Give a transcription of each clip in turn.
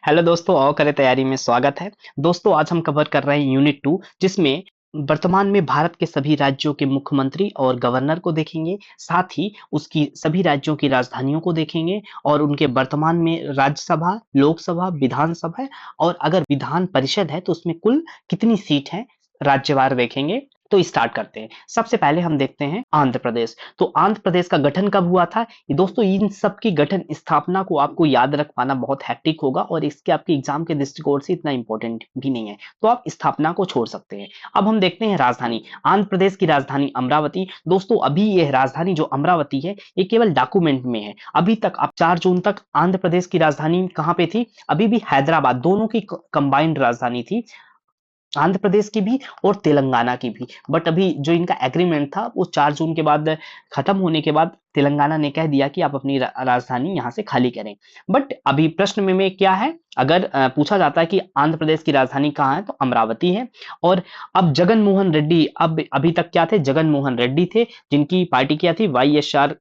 Hello दोस्तों, और करें तैयारी में स्वागत है। दोस्तों, आज हम कवर कर रहे हैं यूनिट 2, जिसमें वर्तमान में भारत के सभी राज्यों के मुख्यमंत्री और गवर्नर को देखेंगे। साथ ही उसकी सभी राज्यों की राजधानियों को देखेंगे और उनके वर्तमान में राज्यसभा, लोकसभा, विधानसभा है, और अगर विधान परिषद है तो उसमें कुल कितनी सीट है, राज्यवार देखेंगे। तो स्टार्ट करते हैं। सबसे पहले हम देखते हैं आंध्र प्रदेश। तो आंध्र प्रदेश का गठन कब हुआ था? ये दोस्तों, इन सब की गठन स्थापना को आपको याद रख पाना बहुत हैक्टिक होगा और इसके आपके एग्जाम के दृष्टिकोण से इतना इंपॉर्टेंट भी नहीं है, तो आप स्थापना को छोड़ सकते हैं। अब हम देखते हैं राजधानी। आंध्र प्रदेश की राजधानी अमरावती। दोस्तों, अभी यह राजधानी जो अमरावती है, ये केवल डॉक्यूमेंट में है। अभी तक अब 4 जून तक आंध्र प्रदेश की राजधानी कहां पे थी? अभी भी हैदराबाद, दोनों की कंबाइंड राजधानी थी, आंध्र प्रदेश की भी और तेलंगाना की भी। बट अभी जो इनका एग्रीमेंट था वो 4 जून के बाद खत्म होने के बाद तेलंगाना ने कह दिया कि आप अपनी राजधानी यहां से खाली करें। बट अभी प्रश्न में क्या है, अगर पूछा जाता है कि आंध्र प्रदेश की राजधानी कहाँ है, तो अमरावती है। और अब जगन मोहन रेड्डी, अब अभी तक क्या थे? जगन मोहन रेड्डी थे, जिनकी पार्टी क्या थी? वाईएसआर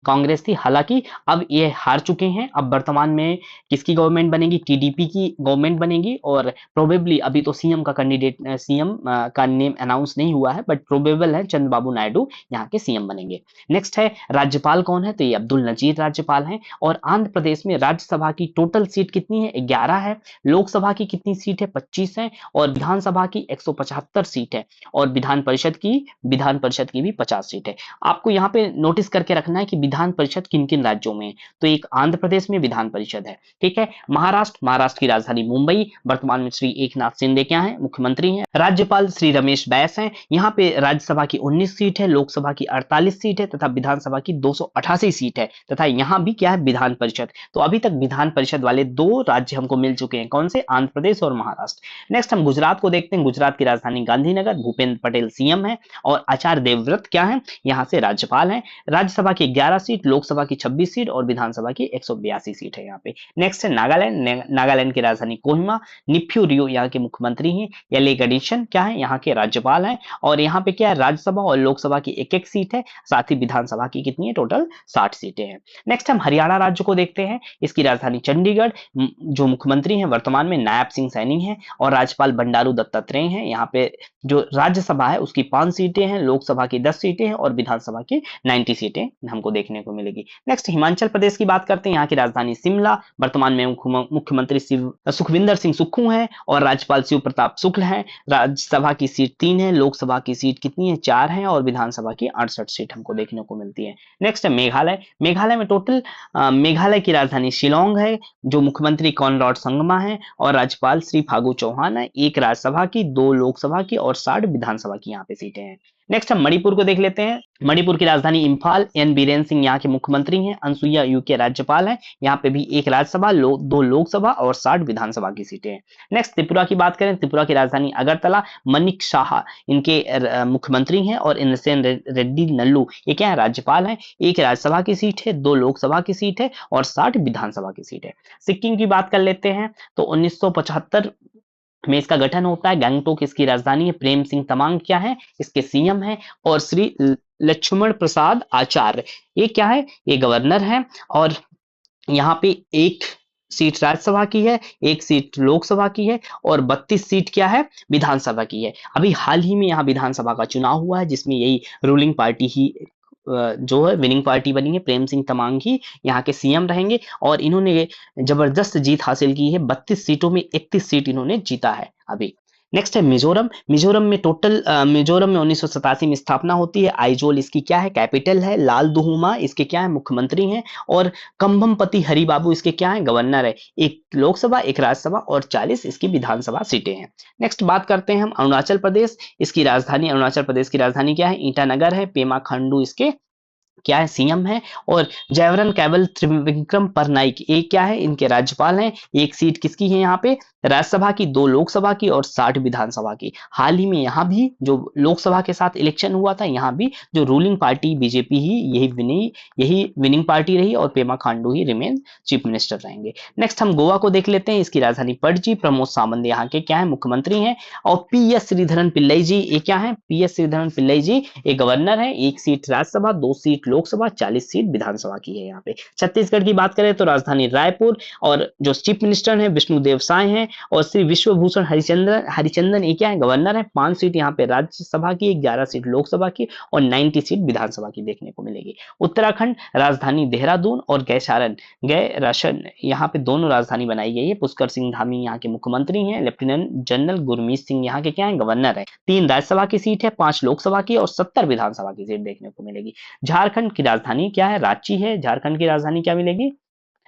कांग्रेस थी। हालांकि अब ये हार चुके हैं। अब वर्तमान में किसकी गवर्नमेंट बनेगी? टीडीपी की गवर्नमेंट बनेगी। और प्रोबेबली अभी तो सीएम का कैंडिडेट, सीएम का नेम अनाउंस नहीं हुआ है, बट प्रोबेबल है चंद्रबाबू नायडू यहाँ के सीएम बनेंगे। नेक्स्ट है राज्यपाल कौन है? तो ये अब्दुल नजीर राज्यपाल हैं। और आंध्र प्रदेश में राज्यसभा की टोटल सीट कितनी है? 11 है। लोकसभा की कितनी सीट है? 25 है। और विधानसभा की 175 सीट है। और विधान परिषद की भी 50 सीट है। आपको यहाँ पे नोटिस करके रखना है कि विधान परिषद किन किन राज्यों में है। तो एक आंध्र प्रदेश में विधान परिषद है, ठीक है। महाराष्ट्र की राजधानी मुंबई, वर्तमान में श्री एकनाथ शिंदे क्या है? मुख्यमंत्री हैं। राज्यपाल श्री रमेश बैस हैं। यहाँ पे राज्यसभा की 19 सीट है, लोकसभा की 48 सीट है तथा विधानसभा की 288 सीट है। तथा यहाँ भी क्या है? विधान परिषद। तो अभी तक विधान परिषद वाले 2 राज्य हमको मिल चुके हैं। कौन से? आंध्र प्रदेश और महाराष्ट्र। नेक्स्ट हम गुजरात को देखते हैं। गुजरात की राजधानी गांधीनगर, भूपेंद्र पटेल सीएम है। और आचार्य देवव्रत क्या है? यहाँ से राज्यपाल है। राज्यसभा की 11 सीट, लोकसभा की 26 सीट और विधानसभा की 182 सीट है यहाँ पे। नेक्स्ट है नागालैंड। नागालैंड की राजधानी कोहिमा, निफ्यू रियो यहाँ के मुख्यमंत्री हैं। एल गणेशन क्या है? यहाँ के राज्यपाल हैं। और यहाँ पे क्या है? राज्यसभा और लोकसभा की एक एक सीट है, साथ ही विधानसभा की कितनी है? टोटल 60 सीटें हैं। नेक्स्ट हम हरियाणा राज्य को देखते हैं। इसकी राजधानी चंडीगढ़, जो मुख्यमंत्री हैं वर्तमान में नायब सिंह सैनी है और राज्यपाल बंडारू दत्तात्रेय हैं। यहाँ पे जो राज्यसभा है उसकी 5 सीटें हैं, लोकसभा की 10 सीटें हैं और विधानसभा की 90 सीटें हमको देखने को मिलेगी। नेक्स्ट हिमाचल प्रदेश की बात करते हैं। यहाँ की राजधानी शिमला, वर्तमान में मुख्यमंत्री सुखविंदर सिंह सुक्खू हैं और राज्यपाल शिव प्रताप शुक्ल हैं। राज्यसभा की सीट 3 है, लोकसभा की सीट कितनी है? 4 है और विधानसभा की 68 सीट हमको देखने को मिलती है। नेक्स्ट है मेघालय। मेघालय में टोटल मेघालय की राजधानी शिलोंग है, जो मुख्यमंत्री कॉनराड संगमा है और राज्यपाल श्री फागू चौहान है। 1 राज्यसभा की, 2 लोकसभा की और 60 विधानसभा की यहाँ पे सीटें हैं। नेक्स्ट हम मणिपुर को देख लेते हैं। मणिपुर की राजधानी इंफाल, एन बीरेन सिंह यहाँ के मुख्यमंत्री हैं। अनसुईया उइके राज्यपाल हैं। यहाँ पे भी 1 राज्यसभा, 2 लोकसभा और 60 विधानसभा की सीटें हैं। नेक्स्ट त्रिपुरा की बात करें। त्रिपुरा की राजधानी अगरतला, मनिक शाह इनके मुख्यमंत्री हैं और इनसेन रेड्डी नल्लू ये क्या है? राज्यपाल हैं। 1 राज्यसभा की सीट है, 2 लोकसभा की सीट है और 60 विधानसभा की सीट है। सिक्किम की बात कर लेते हैं। तो 1975 में इसका गठन होता है। गंगटोक इसकी राजधानी है। प्रेम सिंह तमांग क्या है? इसके सीएम है। और श्री लक्ष्मण प्रसाद आचार्य ये क्या है? ये गवर्नर है। और यहाँ पे 1 सीट राज्यसभा की है, 1 सीट लोकसभा की है और 32 सीट क्या है? विधानसभा की है। अभी हाल ही में यहाँ विधानसभा का चुनाव हुआ है, जिसमें यही रूलिंग पार्टी ही जो है विनिंग पार्टी बनी है। प्रेम सिंह तमांग ही यहाँ के सीएम रहेंगे और इन्होंने जबरदस्त जीत हासिल की है। 32 सीटों में 31 सीट इन्होंने जीता है अभी। नेक्स्ट है मिजोरम। मिजोरम में 1987 में स्थापना होती है। आइजोल इसकी क्या है? कैपिटल है। लाल दुहुमा इसके क्या है? मुख्यमंत्री हैं। और कंभमपति हरिबाबू इसके क्या है? गवर्नर है। 1 लोकसभा, 1 राज्यसभा और 40 इसकी विधानसभा सीटें हैं। नेक्स्ट बात करते हैं हम अरुणाचल प्रदेश। अरुणाचल प्रदेश की राजधानी क्या है? ईटानगर है। पेमा खांडू इसके क्या है? सीएम है। और जयवरन कैवल त्रिविक्रम परनाइक ये क्या है? इनके राज्यपाल हैं। 1 सीट किसकी है यहाँ पे? राज्यसभा की, 2 लोकसभा की और 60 विधानसभा की। हाल ही में यहाँ भी जो लोकसभा के साथ इलेक्शन हुआ था, यहाँ भी जो रूलिंग पार्टी बीजेपी ही यही विनिंग पार्टी रही और Pema Khandu he remain chief minister रहेंगे। नेक्स्ट हम गोवा को देख लेते हैं। इसकी राजधानी पणजी, प्रमोद सावंत यहाँ के क्या है? मुख्यमंत्री हैं। और पीएस श्रीधरन पिल्लई जी ये क्या है? पीएस श्रीधरन पिल्लई जी ये गवर्नर है। 1 seat Rajya Sabha, 2 seat Lok Sabha, 40 seat Vidhan Sabha की है यहाँ पे। छत्तीसगढ़ की बात करें तो राजधानी रायपुर, और जो चीफ मिनिस्टर है विष्णुदेव साय हैं, और श्री विश्वभूषण हरिचंदन ये क्या है, गवर्नर है। 5 सीट यहाँ पे राज्यसभा की, 11 सीट लोकसभा की और 90 सीट विधानसभा की देखने को मिलेगी। उत्तराखंड राजधानी देहरादून और गैरासन यहाँ पे दोनों राजधानी बनाई गई है। पुष्कर सिंह धामी यहाँ के मुख्यमंत्री हैं। लेफ्टिनेंट जनरल गुरमीत सिंह यहाँ के क्या है, गवर्नर है। 3 राज्यसभा की सीट है, 5 लोकसभा की और 70 विधानसभा की सीट देखने को मिलेगी। झारखंड की राजधानी क्या है, रांची है। झारखंड की राजधानी क्या मिलेगी,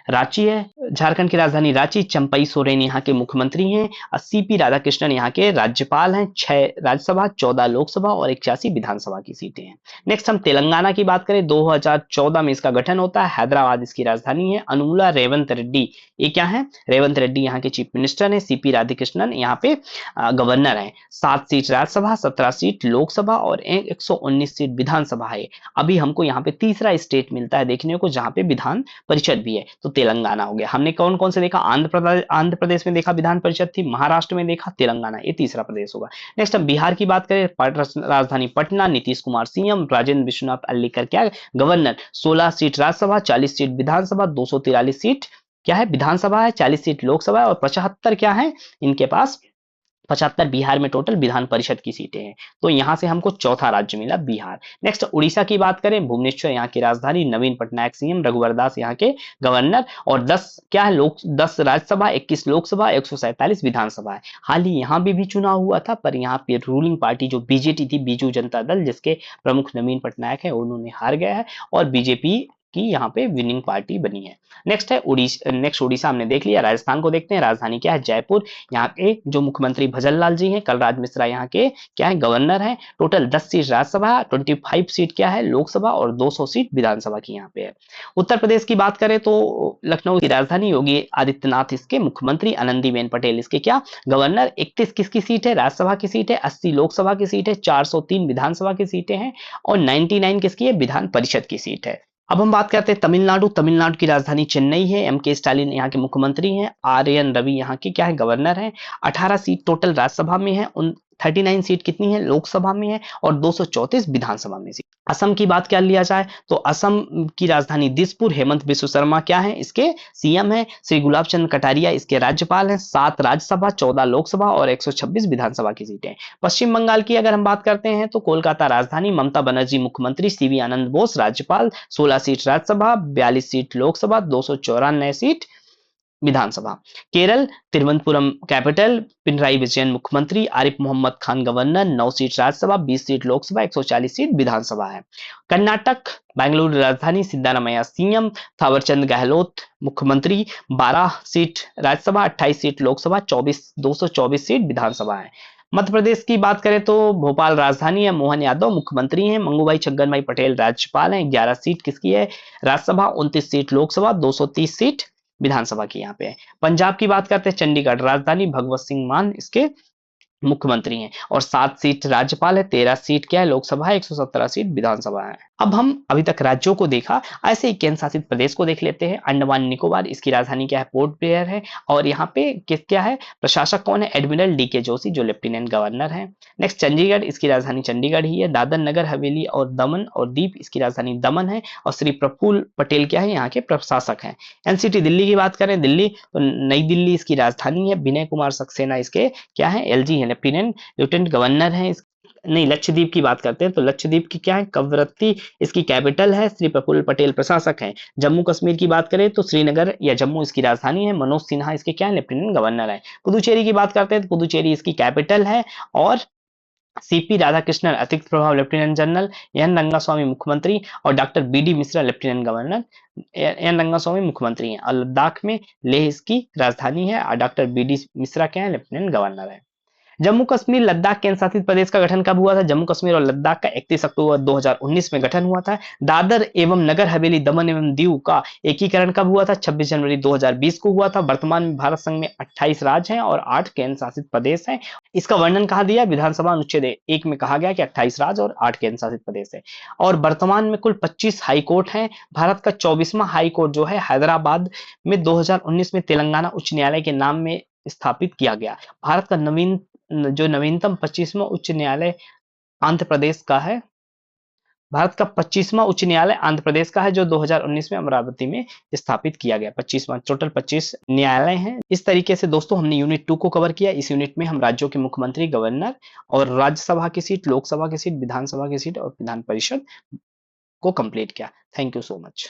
रांची है। झारखंड की राजधानी रांची। चंपई सोरेन यहाँ के मुख्यमंत्री हैं। सीपी राधाकृष्णन यहाँ के राज्यपाल हैं। 6 राज्यसभा, 14 लोकसभा और 81 विधानसभा की सीटें हैं। नेक्स्ट हम तेलंगाना की बात करें, 2014 में इसका गठन होता है। हैदराबाद इसकी राजधानी है। अनुमूला रेवंत रेड्डी ये क्या है, रेवंत रेड्डी यहाँ के चीफ मिनिस्टर है। सीपी राधाकृष्णन यहाँ पे गवर्नर है। 7 सीट राज्यसभा, 17 सीट लोकसभा और 119 सीट विधानसभा है। अभी हमको यहाँ पे तीसरा स्टेट मिलता है देखने को जहाँ पे विधान परिषद भी है, तो तेलंगाना हो गया। हमने कौन कौन से देखा, आंध्र प्रदेश में देखा विधान परिषद थी, महाराष्ट्र में देखा, तेलंगाना, ये तीसरा प्रदेश होगा। नेक्स्ट हम बिहार की बात करें, राजधानी पटना, नीतीश कुमार सीएम, राजेंद्र विश्वनाथ अल्लीकर क्या गवर्नर। 16 सीट राज्यसभा, 40 सीट विधानसभा, 243 सीट क्या है विधानसभा है, 40 सीट लोकसभा और 75 क्या है इनके पास, 75 बिहार में टोटल विधान परिषद की सीटें हैं। तो यहां से हमको चौथा राज्य मिला बिहार। नेक्स्ट उड़ीसा की बात करें, भुवनेश्वर यहाँ की राजधानी, नवीन पटनायक सीएम, रघुवर दास यहाँ के गवर्नर और 10 क्या है 10 राज्यसभा, 21 लोकसभा, 147 विधानसभा है। हाल ही यहाँ भी चुनाव हुआ था, पर यहाँ पे रूलिंग पार्टी जो बीजेटी थी, बीजू जनता दल, जिसके प्रमुख नवीन पटनायक है, उन्होंने हार गया है और बीजेपी की यहाँ पे विनिंग पार्टी बनी है। नेक्स्ट है उड़ीसा हमने देख लिया। राजस्थान को देखते हैं, राजधानी क्या है, जयपुर। यहाँ के जो मुख्यमंत्री भजन लाल जी हैं, कलराज मिश्रा यहाँ के क्या है, गवर्नर हैं। टोटल 10 सीट राज्यसभा, 25 सीट क्या है लोकसभा और 200 सीट विधानसभा की यहाँ पे है। उत्तर प्रदेश की बात करें तो लखनऊ की राजधानी, योगी आदित्यनाथ इसके मुख्यमंत्री, आनंदीबेन पटेल इसके क्या गवर्नर। 31 किसकी सीट है, राज्यसभा की सीट है। 80 लोकसभा की सीट है, 403 विधानसभा की सीटें हैं और 99 किसकी है, विधान परिषद की सीट है। अब हम बात करते हैं तमिलनाडु की राजधानी चेन्नई है। एम के स्टालिन यहाँ के मुख्यमंत्री हैं। आर एन रवि यहाँ के क्या है, गवर्नर हैं। 18 सीट टोटल राज्यसभा में है, 39 सीट कितनी है लोकसभा में है और 234 विधानसभा में सीट। असम की बात क्या लिया जाए तो असम की राजधानी दिसपुर, हेमंत बिस्व शर्मा क्या है इसके सीएम है। श्री गुलाब चंद कटारिया इसके राज्यपाल हैं। 7 राज्यसभा, 14 लोकसभा और 126 विधानसभा की सीटें। पश्चिम बंगाल की अगर हम बात करते हैं तो कोलकाता राजधानी, ममता बनर्जी मुख्यमंत्री, सीवी आनंद बोस राज्यपाल। 16 seat Rajya Sabha, 42 seat Lok Sabha, 294 seat Vidhan Sabha. Kerala Thiruvananthapuram capital, Pinarayi Vijayan मुख्यमंत्री, Arif Mohammad Khan governor. 9 seat Rajya Sabha, 20 seat Lok Sabha, 140 seat Vidhan Sabha है। कर्नाटक बेंगलुरु राजधानी, सिद्धारमैया सीएम, थावरचंद गहलोत मुख्यमंत्री। 12 seat Rajya Sabha, 28 seat Lok Sabha, 224 seat Vidhan Sabha है। मध्य प्रदेश की बात करें तो भोपाल राजधानी है, मोहन यादव मुख्यमंत्री हैं। मंगूभाई छगन भाई पटेल राज्यपाल हैं। 11 सीट किसकी है राज्यसभा, 29 सीट लोकसभा, 230 सीट विधानसभा की यहाँ पे है। पंजाब की बात करते हैं, चंडीगढ़ राजधानी, भगवत सिंह मान इसके मुख्यमंत्री हैं और 7 सीट राज्यपाल है, 13 सीट क्या है लोकसभा है, 117 सीट विधानसभा है। अब हम अभी तक राज्यों को देखा, ऐसे ही केंद्र शासित प्रदेश को देख लेते हैं। अंडमान निकोबार इसकी राजधानी क्या है, पोर्ट ब्लेयर है और यहाँ पे क्या है प्रशासक कौन है, एडमिरल डी के जोशी जो लेफ्टिनेंट गवर्नर है। नेक्स्ट चंडीगढ़, इसकी राजधानी चंडीगढ़ ही है। दादर नगर हवेली और दमन और दीप इसकी राजधानी दमन है और श्री प्रफुल्ल पटेल क्या है यहाँ के प्रशासक हैं। एनसीटी दिल्ली की बात करें, दिल्ली तो नई दिल्ली इसकी राजधानी है। विनय कुमार सक्सेना इसके क्या है, एलजी है, लेफ्टिनेंट गवर्नर है। नहीं, लक्षद्वीप की बात करते हैं तो लक्षद्वीप की क्या है, कवरत्ती इसकी कैपिटल है। श्री प्रफुल्ल पटेल प्रशासक हैं। जम्मू कश्मीर की बात करें तो श्रीनगर या जम्मू इसकी राजधानी है। मनोज सिन्हा इसके क्या है, लेफ्टिनेंट गवर्नर है। पुदुचेरी की बात करते हैं तो पुदुचेरी इसकी कैपिटल है और सीपी राधाकृष्णन अतिरिक्त प्रभाव लेफ्टिनेंट जनरल, एन रंगास्वामी मुख्यमंत्री और doctor BD Mishra lieutenant governor. N Rangaswamy मुख्यमंत्री हैं और लद्दाख में लेह इसकी राजधानी है और डॉक्टर बीडी मिश्रा क्या है, लेफ्टिनेंट गवर्नर है। जम्मू कश्मीर लद्दाख केंद्र शासित प्रदेश का गठन कब हुआ था, जम्मू कश्मीर और लद्दाख का 31 अक्टूबर 2019 में गठन हुआ था। दादर एवं नगर हवेली, दमन एवं दीव का एकीकरण कब हुआ था, 26 जनवरी 2020 को हुआ था। वर्तमान में भारत संघ में 28 राज्य हैं और 8 केंद्र शासित प्रदेश हैं। इसका वर्णन कहा दिया, विधानसभा अनुच्छेद 1 में कहा गया कि 28 राज्य और 8 केंद्र शासित प्रदेश है। और वर्तमान में कुल 25 हाई कोर्ट हैं। भारत का 24वां हाई कोर्ट जो है हैदराबाद में 2019 में तेलंगाना उच्च न्यायालय के नाम में स्थापित किया गया। भारत का नवीनतम 25वां उच्च न्यायालय आंध्र प्रदेश का है। भारत का 25वां उच्च न्यायालय आंध्र प्रदेश का है, जो 2019 में अमरावती में स्थापित किया गया। 25वां, टोटल 25 न्यायालय हैं। इस तरीके से दोस्तों हमने यूनिट 2 को कवर किया। इस यूनिट में हम राज्यों के मुख्यमंत्री, गवर्नर और राज्यसभा की सीट, लोकसभा की सीट, विधानसभा की सीट और विधान परिषद को कंप्लीट किया। Thank you so much.